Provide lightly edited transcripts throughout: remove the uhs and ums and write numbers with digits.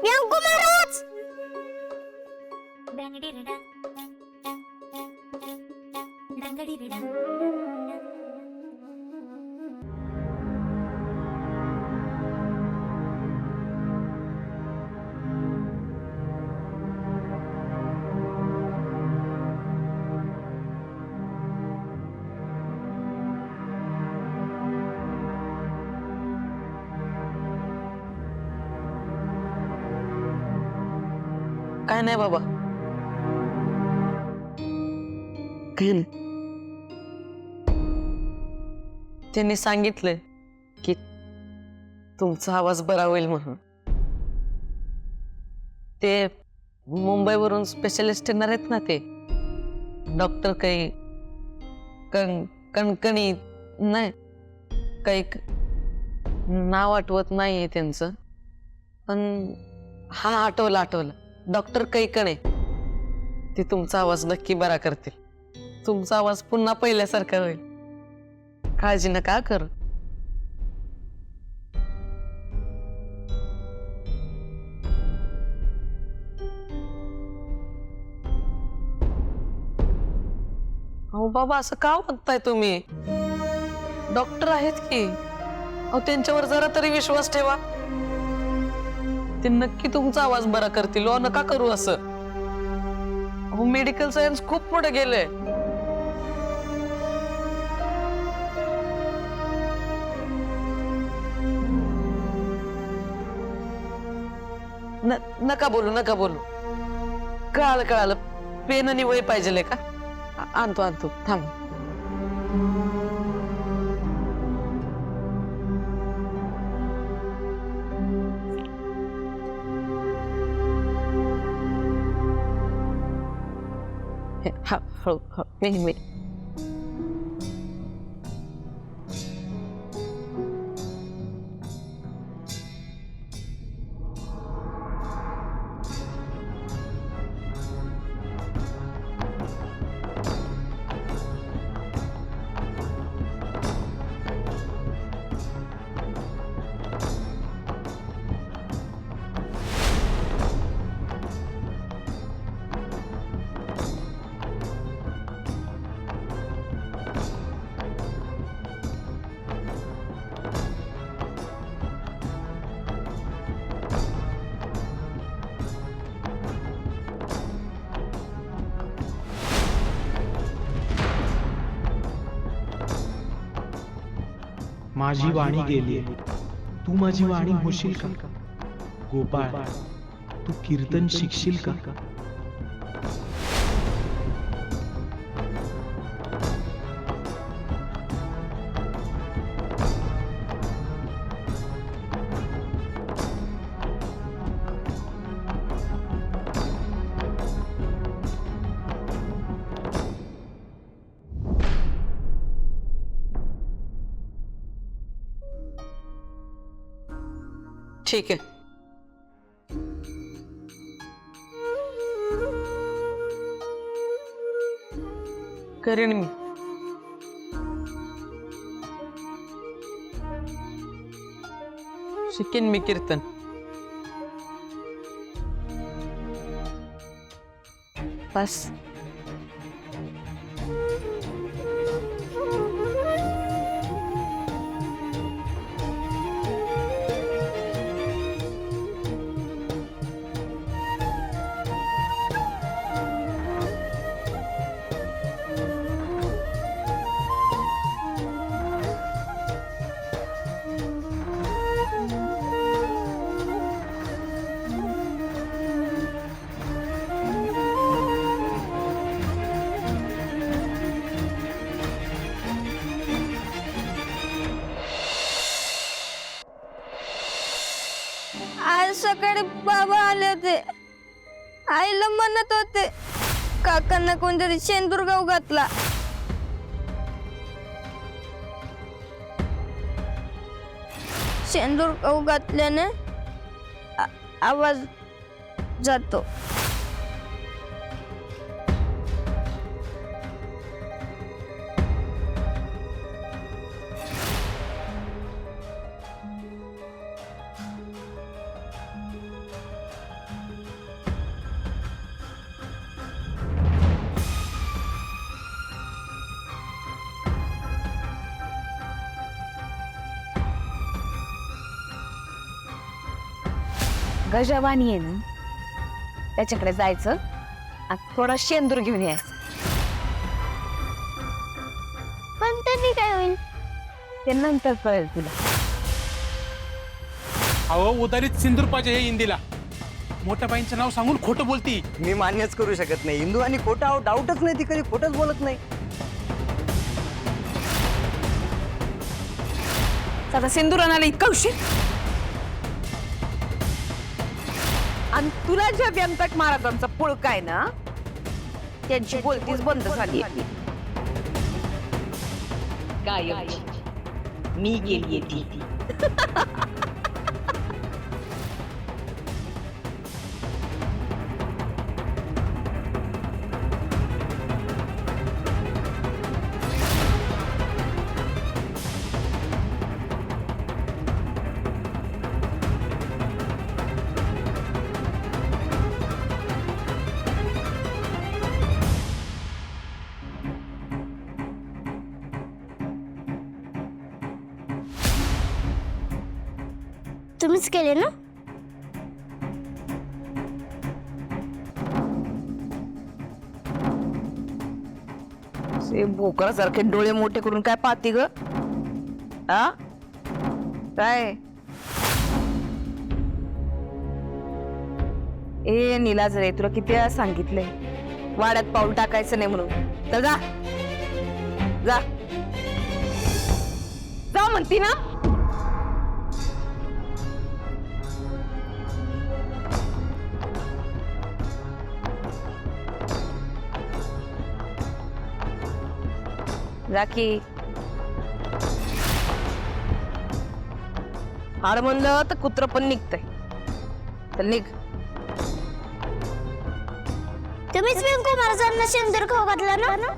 व्यंकू महाराज काय नाही बाबा, काय नाही. त्यांनी सांगितलंय की तुमचा आवाज बरा होईल म्हणून. ते मुंबईवरून स्पेशलिस्ट येणार आहेत ना, ते डॉक्टर काही कणकणी नाही, काही नाव आठवत नाहीये त्यांचं, पण हा आठवलं डॉक्टर कैकणे. ते तुमचा आवाज नक्की बरा करतील. तुमचा आवाज पुन्हा पहिल्यासारखा होईल. काळजी नका करू. अहो बाबा, असं का म्हणताय तुम्ही? डॉक्टर आहेत की. अहो त्यांच्यावर जरा तरी विश्वास ठेवा. ते नक्की तुमचा आवाज बरा करतील. हो, नका करू असं. अहो मेडिकल सायन्स खूप पुढे गेलंय. नका बोलू. कळालं. पेन आणि वय पाहिजे का? आणतो थांब. हो मी माझी वाणी गेली, तू माझी वाणी होशील का? गोपाळ, तू कीर्तन शिकशील का? ठीक आहे. करेन मी. शिकेन मी कीर्तन. बस. आज सकाळी बाबा आले होते. आईला म्हणत होते काकांना कोणतरी शेंदूर गाव घातला. शेंदूर गाव घातल्याने आवाज जातो. गजवानी आहे ना, त्याच्याकडे जायचं आणि थोडा शेंदूर घेऊन यायचं. पण त्यांनी काय होईल? ते नंतर कळेल तुला. अहो उदारीत सिंदूर पाहिजे हे इंदीला. मोठ्या बाईंचं नाव सांगून खोटं बोलती. मी मान्यच करू शकत नाही. हिंदू आणि खोटा डाऊटच नाही, ती कधी खोटंच बोलत नाही. आता सिंदूर आणायला इतका उशीर, आणि तुला ज्या व्यंकट महाराजांचा पुळका आहे ना, त्यांची बोलतीच बंद झाली. गायब मी गेलीये ती. तुम्हीच केले ना? भोकरासारखे डोळे मोठे करून काय पाहती ग? आ काय? ए नीलाज रे, तुला किती वेळा सांगितलंय वाड्यात पाऊल टाकायचं नाही म्हणून. तर जा जा जा म्हणती ना. राखी हाड म्हणलं तर कुत्र पण निघतंय. तर निघ. तुम्हीच व्यंकू महाराजांना शेंदूर खाऊ घातला ना?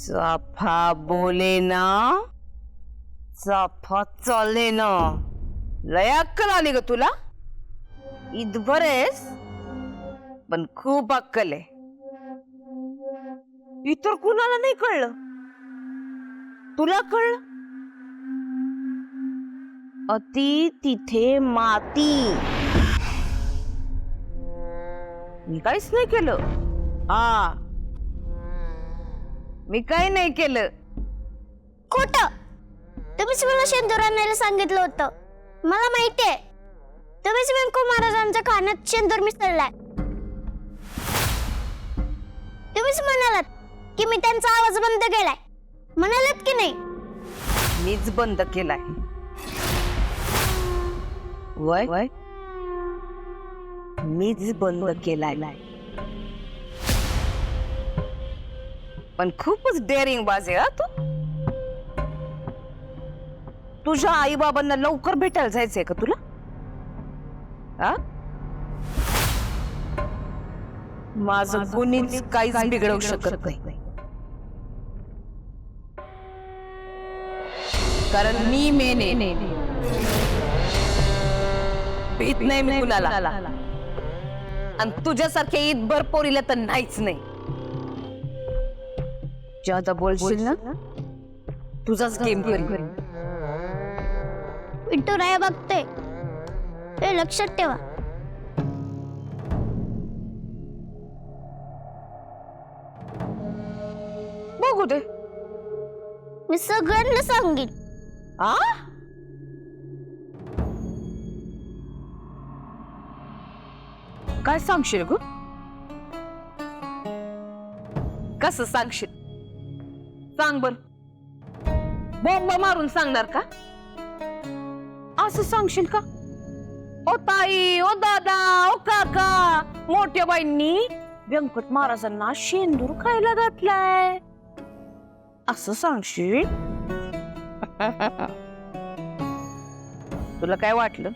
चाफा बोले ना, चाफा चाले ना. लय अक्कल आली ग तुला. इथभर आहेस पण खूप अक्कल आहे. इतर कुणाला नाही कळलं, तुला कळलं. अति तिथे माती. मी काहीच नाही केलं. हा, मी काही नाही केलं. खोटं. तुम्हीच मला शेंदूर आणायला सांगितलं होतं. मला माहितीये तुम्हीच व्यंकू महाराजांच्या खाण्यात शेंदूर मिसळलाय. तुम्हीच म्हणालात की मी त्यांचा आवाज बंद केलाय. म्हणालात की नाही? मीच बंद केलाय. वय वय मीच बंद केलाय. पण खूपच डेअरिंग बाज आहे तू. तुझ्या आई बाबांना लवकर भेटायला जायचंय का तुला? आ? माझं कोणीच काहीच बिघडवू शकत नाही, कारण मी मेने भीत नाही मी कुणाला. आणि तुझ्यासारख्या ईदभर पोरीला तर नाहीच नाही. ज्यादा बोलशील ना तुझाच गेम करीन. पिंटू राय बघते, हे लक्षात ठेवा. बघू दे. मी सगळ्यांना सांगेन. आ? काय सांगशील ग? कसं सांगशील? सांग बर. बॉम्ब मारून सांगणार का? असं सांगशील का? ओ ताई, ओ दादा, ओ काका, मोठ्या बाईंनी व्यंकट महाराजांना शेंदूर खायला घातलाय असं सांगशील? तुला काय वाटलं?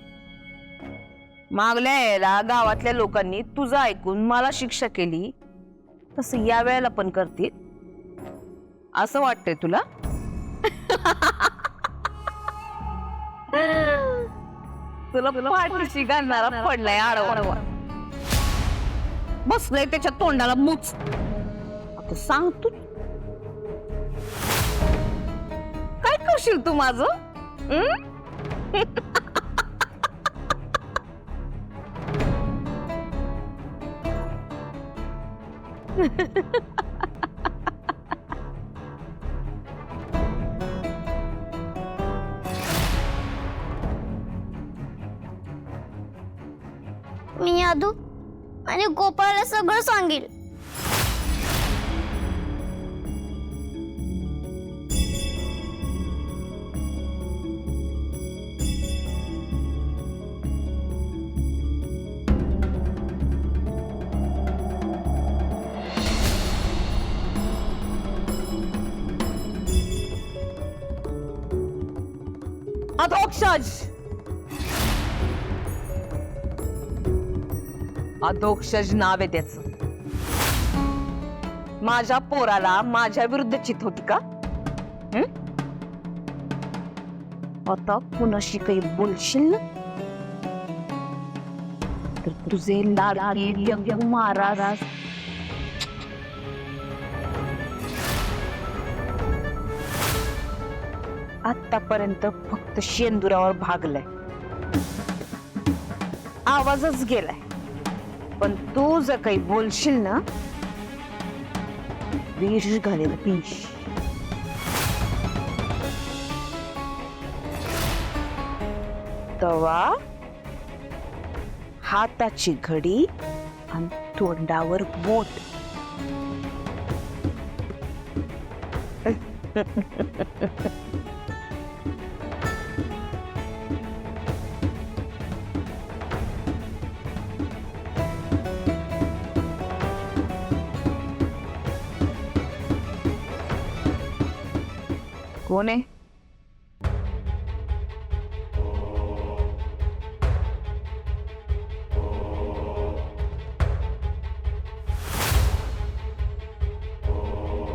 मागल्या यायला गावातल्या लोकांनी तुझं ऐकून मला शिक्षा केली, तसं या वेळेला पण करतील असं वाटतंय तुला? तुला पाठीशी घालणारा पडलाय आडवा, बसलाय त्याच्या तोंडाला मुच. आता सांग तू काय करशील तू माझं? मी यादू आणि गोपाळला सगळं सांगेल. अधोक्षज, अधोक्षज नाव आहे त्याच. माझ्या पोराला माझ्या विरुद्ध चित होती का? आता कुणाशी काही बोलशील ना तर तुझे लाडके महाराज आतापर्यंत फक्त शेंदुरावर भागलाय, आवाजच गेलाय. पण तू जर काही बोलशील ना विष घालेल विष. तवा हाताची घडी आणि तोंडावर बोट. कोण आहे?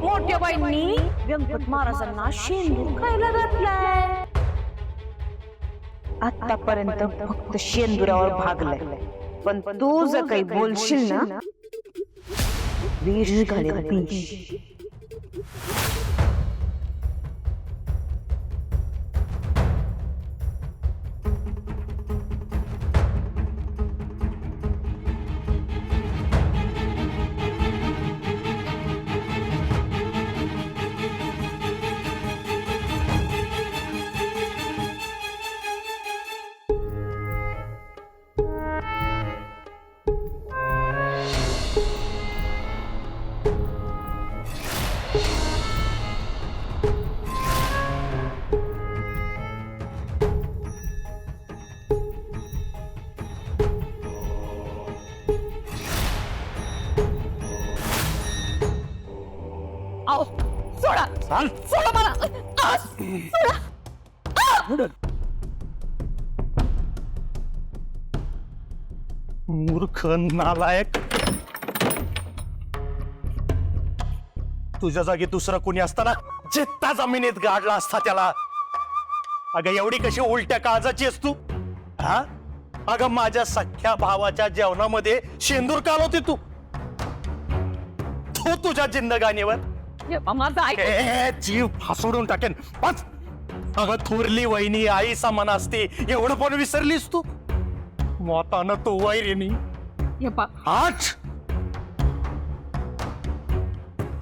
मोठ्या बाईंनी गणपत महाराजांना शेंदूर खायला घातलाय. आतापर्यंत फक्त शेंदुरावर भागलाय. पण तू जर काही बोलशील ना विष घालेल विष. सोडा सोडा मला. मूर्ख नालायक, तुझ्या जागी दुसरा कोणी असताना जित्ता जमिनीत गाडला असता त्याला. अगं एवढी कशी उलट्या काळजाची आहेस तू? हा अगं माझ्या सख्या भावाच्या जेवणामध्ये शेंदूर कालवते तू. तो तुझ्या जिंदगानीवर जीव फासोडून टाकेन. अगं थोरली वहिनी आई समान असते एवढं पण विसरलीस तू? मोतानं तो वैरिणी आज.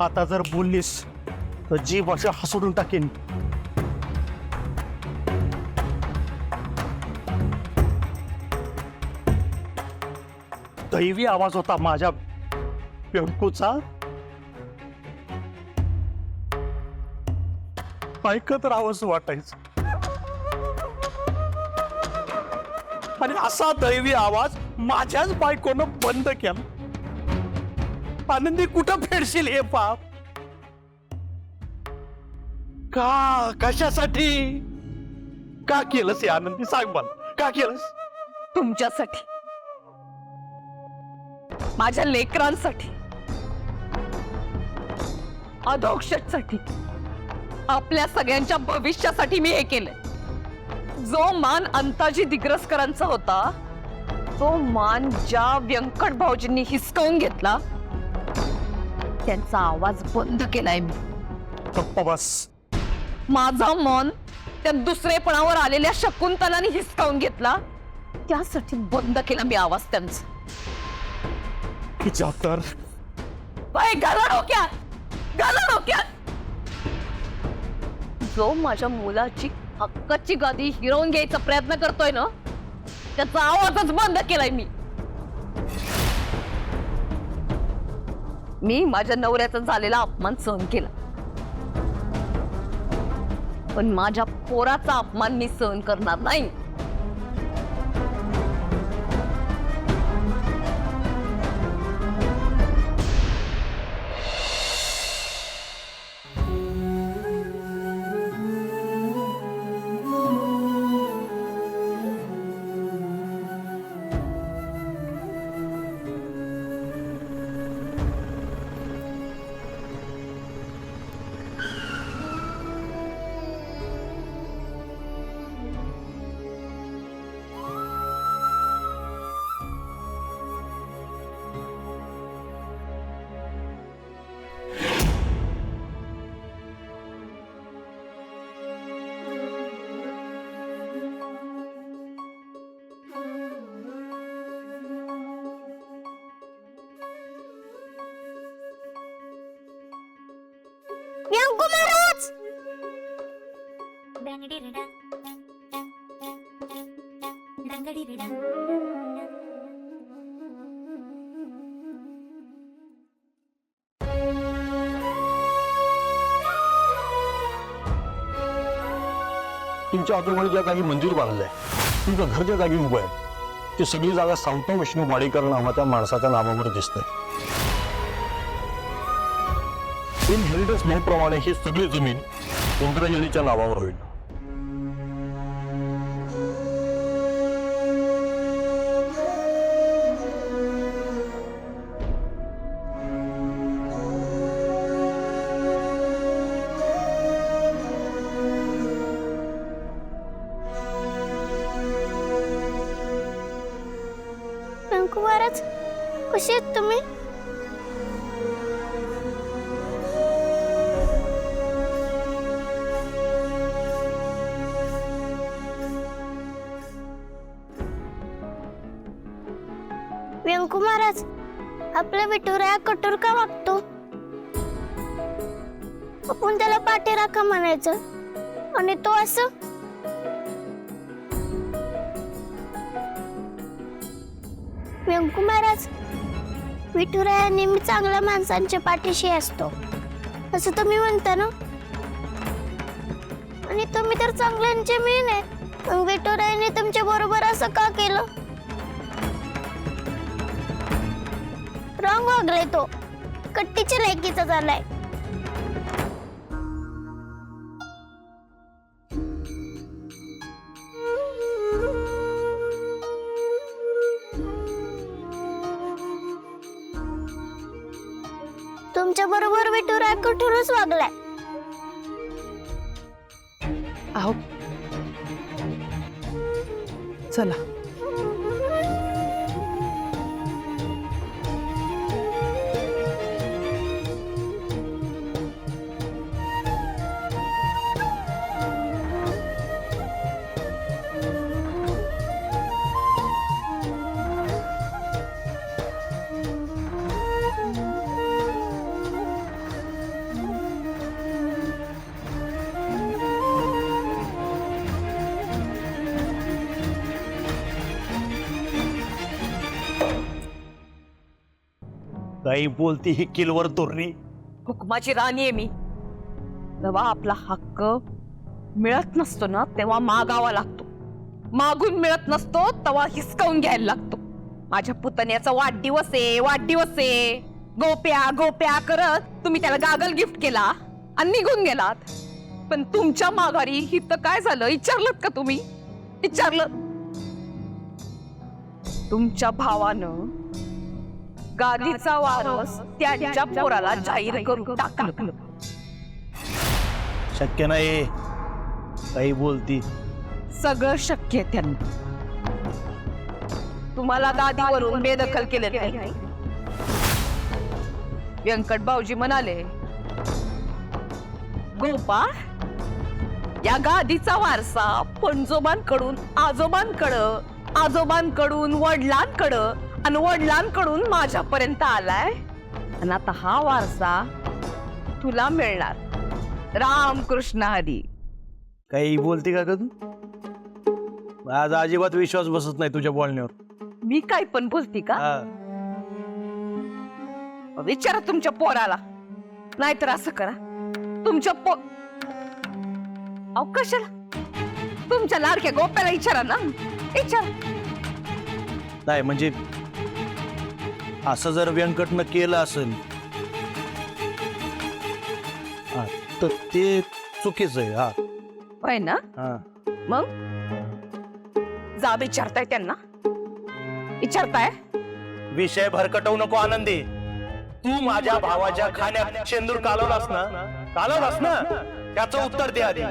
आता जर बोललीस तर जीव अशा हसडून टाकेन. दैवी आवाज होता माझ्या व्यंकूचा. ऐकत राहावंच वाटायचं. आणि असा दैवी आवाज माझ्याच बायकोनं बंद केला. आनंदी कुठं फेडशील हे पाप? का कशासाठी का केलंस हे आनंदी? सांग मला का केलंस? तुमच्यासाठी, माझ्या लेकरांसाठी, अधोक्षजसाठी. आपल्या सगळ्यांच्या भविष्यासाठी मी हे केलंय. जो मान अंताजी दिग्रसकरांचा होता, तो मान ज्या व्यंकट भाऊजींनी हिसकावून घेतला, त्यांचा आवाज बंद केलाय मी. गप्प बस. माझा मन त्या दुसरेपणावर आलेल्या शकुंतलाने हिसकावून घेतला, त्यासाठी बंद केला मी आवाज त्यांचा. तिच्या तर घाला डोक्यात. जो माझ्या मुलाची हक्काची गादी हिरवून घ्यायचा प्रयत्न करतोय ना, त्याचा आवाजच बंद केलाय मी माझ्या नवऱ्याचा झालेला अपमान सहन केला, पण माझ्या पोराचा अपमान मी सहन करणार नाही. व्यंकू महाराज, तुमच्या आजोबाने ज्या जागी मंदिर बांधलंय, तुमचं घर ज्या जागी उभं आहे, ती सगळी जागा सावता विष्णू वाडेकर नावाच्या माणसाच्या नावावर दिसते. इनहेरिटन्स लॉप्रमाणे ही सगळी जमीन इंद्रजनीच्या नावावर होईल. व्यंकू महाराज, कसे आहेत तुम्ही? व्यंकू महाराज, आपला विठुराया कठोर का वागतो? आपण त्याला पाठीराखा म्हणायचं आणि तो असं. व्यंकू महाराज, विठुराया नेहमी चांगल्या माणसांच्या पाठीशी असतो असं तुम्ही म्हणता ना, आणि तुम्ही तर चांगल्यांचे मेन आहे. मग विठुरायाने तुमच्या बरोबर असं का केलं? रॉंग वागलाय तो, कट्टीच्या लायकीचा झालाय. तुमच्या बरोबर विठुराया कठोरच वागलाय. आहो, चला. काही बोलती ही किलवर तोरणी. हुकमाची राणी आहे मी. जेव्हा आपला हक्क मिळत नसतो ना, तेव्हा मागावा लागतो. मागून मिळत नसतो तेव्हा हिसकावून घ्यायला लागतो. माझ्या पुतण्याचा वाढदिवस आहे, गोप्या करत तुम्ही त्याला गागल गिफ्ट केला आणि निघून गेलात. पण तुमच्या माघारी हित काय झालं विचारलं का तुम्ही? विचारलं? तुमच्या भावानं गादीचा वारस त्यांच्या पोराला जाहीर करून टाकलं. शक्य नाही. काही बोलती. सगळं शक्य आहे त्यांना. तुम्हाला गादीवरून बेदखल केले नाही. व्यंकट भाऊजी म्हणाले, गोपाळ या गादीचा वारसा पणजोबांकडून आजोबांकडं, आजोबांकडून वडिलांकडं आणि वडिलांकडून माझ्यापर्यंत आलाय. आणि आता हा वारसा तुला मिळणार. रामकृष्ण हरी. काही बोलती का तू? आज अजिबात विश्वास बसत नाही तुझ्या बोलण्यावर. मी काय पण बोलती का? हा. विचारा तुमच्या पोराला. नाहीतर असं करा, तुमच्या कशाला तुमच्या लाडक्या गोप्याला विचारा ना. विचारा. नाही म्हणजे असं जर व्यंकटनं केलं असेल हा, तर ते चुकीचं आहे. हा होय ना? हा. मग जा विचारताय त्यांना. विचारताय. विषय भरकटवू नको आनंदी. तू माझ्या भावाच्या खाण्यात शेंदूर कालवलास ना, त्याचं उत्तर दे आधी.